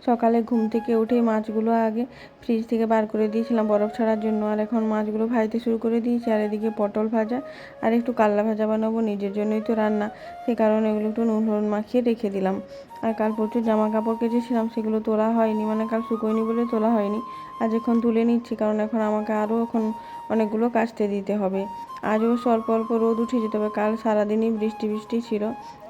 সকালে ঘুম থেকে উঠেই মাছগুলো আগে ফ্রিজ থেকে বার করে দিয়েছিলাম বরফ ছাড়ার জন্য, আর এখন মাছগুলো ভাজতে শুরু করে দিয়েছি। আর এদিকে পটল ভাজা আর একটু কাল্লা ভাজা বানাবো, নিজের জন্যই তো রান্না, সেই কারণে এগুলো একটু নুন হলুদ মাখিয়ে রেখে দিলাম। আর কাল প্রচুর জামা কাপড় কেচেছিলাম, সেগুলো তোলা হয়নি, মানে কাল শুকোয়নি বলে তোলা হয়নি। আজ এখন তুলে নিচ্ছি, কারণ এখন আমাকে আরও অনেকগুলো কাচতে দিতে হবে। আজ অবশ্য অল্প অল্প রোদ উঠেছে, তবে কাল সারাদিনই বৃষ্টি বৃষ্টি ছিল,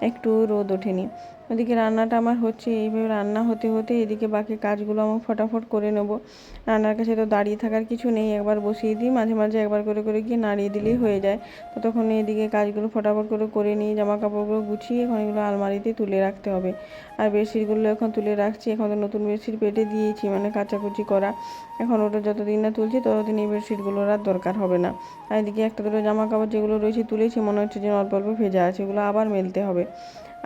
একটু রোদ ওঠেনি। ওদিকে রান্নাটা আমার হচ্ছে, এইভাবে রান্না হতে হতে এদিকে বাকি কাজগুলো আমার ফটাফট করে নেব। রান্নার কাছে তো দাঁড়িয়ে থাকার কিছু নেই, একবার বসিয়ে দিই, মাঝে মাঝে একবার করে করে গিয়ে নাড়িয়ে দিলেই হয়ে যায়। তো তখন এদিকে কাজগুলো ফটাফট করে নিয়ে জামা কাপড়গুলো গুছিয়ে এখন এগুলো আলমারিতে তুলে রাখতে হবে। আর বেডশিটগুলো এখন তুলে রাখছি, এখন তো নতুন বেডশিট পেতে দিয়েছি, মানে কাচাকুচি করা। এখন ওটা যতদিন না তুলছি ততদিন এই বেডশিটগুলোর আর দরকার হবে না। আর এদিকে একটা দুটো জামা কাপড় যেগুলো রয়েছে তুলেছি, মনে হচ্ছে যে অল্প অল্প ভেজা আছে, এগুলো আবার মেলতে হবে।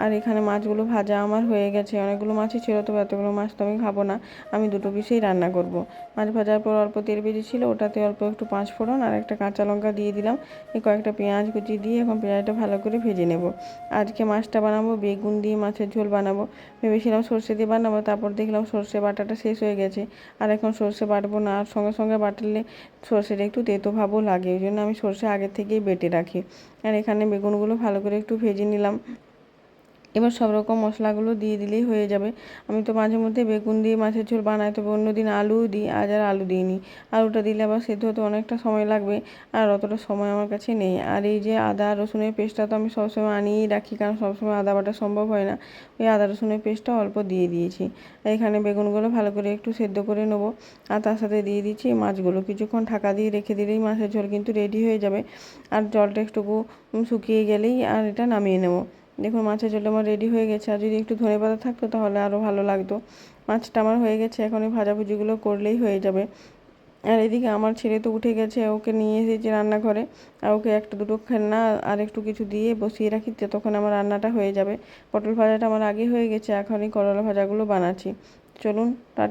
আর এখানে মাছগুলো ভাজা আমার হয়ে গেছে, অনেকগুলো মাছই ছিল, তবে এতগুলো মাছ তো আমি খাবো না, আমি দুটো পিসেই রান্না করব। মাছ ভাজার পর অল্প তেল বেজেছিল, ওটাতে অল্প একটু 5 ফোড়ন আর একটা কাঁচা লঙ্কা দিয়ে দিলাম, এই কয়েকটা পেঁয়াজ কুচি দিয়ে এখন পেঁয়াজটা ভালো করে ভেজে নেব। আজকে মাছটা বানাবো বেগুন দিয়ে, মাছের ঝোল বানাবো। ভেবেছিলাম সর্ষে দিয়ে বানাবো, তারপর দেখলাম সর্ষে বাটাটা শেষ হয়ে গেছে, আর এখন সর্ষে বাটবো না, আর সঙ্গে সঙ্গে বাটলে সর্ষেটা একটু তেতো ভাবও লাগে, ওই জন্য আমি সর্ষে আগে থেকেই বেটে রাখি। আর এখানে বেগুনগুলো ভালো করে একটু ভেজে নিলাম। এবার সব রকম মশলাগুলো দিয়ে দিলেই হয়ে যাবে। আমি তো মাঝে মধ্যে বেগুন দিয়ে মাছের ঝোল বানাই, তবে অন্যদিন আলুও দিই, আজ আর আলু দিইনি। আলুটা দিলে আবার সেদ্ধ হতে অনেকটা সময় লাগবে, আর অতটা সময় আমার কাছে নেই। আর এই যে আদা রসুনের পেস্টটা তো আমি সবসময় আনিয়েই রাখি, কারণ সবসময় আদা বাটা সম্ভব হয় না, ওই আদা রসুনের পেস্টটা অল্প দিয়ে দিয়েছি। এখানে বেগুনগুলো ভালো করে একটু সেদ্ধ করে নেবো, আর তার সাথে দিয়ে দিচ্ছি মাছগুলো। কিছুক্ষণ ঢাকা দিয়ে রেখে দিলেই মাছের ঝোল কিন্তু রেডি হয়ে যাবে। আর জলটা একটু শুকিয়ে গেলেই আর এটা নামিয়ে নেব। দেখুন মাছের ঝোলটা আমার রেডি হয়ে গেছে, আর যদি একটু ধনেপাতা থাকতো তাহলে আরও ভালো লাগতো। মাছটা আমার হয়ে গেছে, এখন এই ভাজাভুজিগুলো করলেই হয়ে যাবে। আর এদিকে আমার ছেলে তো উঠে গেছে, ওকে নিয়ে এসেছি রান্নাঘরে, আর ওকে একটা দুটো খেলনা আর একটু কিছু দিয়ে বসিয়ে রাখি, তখন আমার রান্নাটা হয়ে যাবে। পটল ভাজাটা আমার আগে হয়ে গেছে, এখন এই করলা ভাজাগুলো বানাচ্ছি। চলুন টাটা।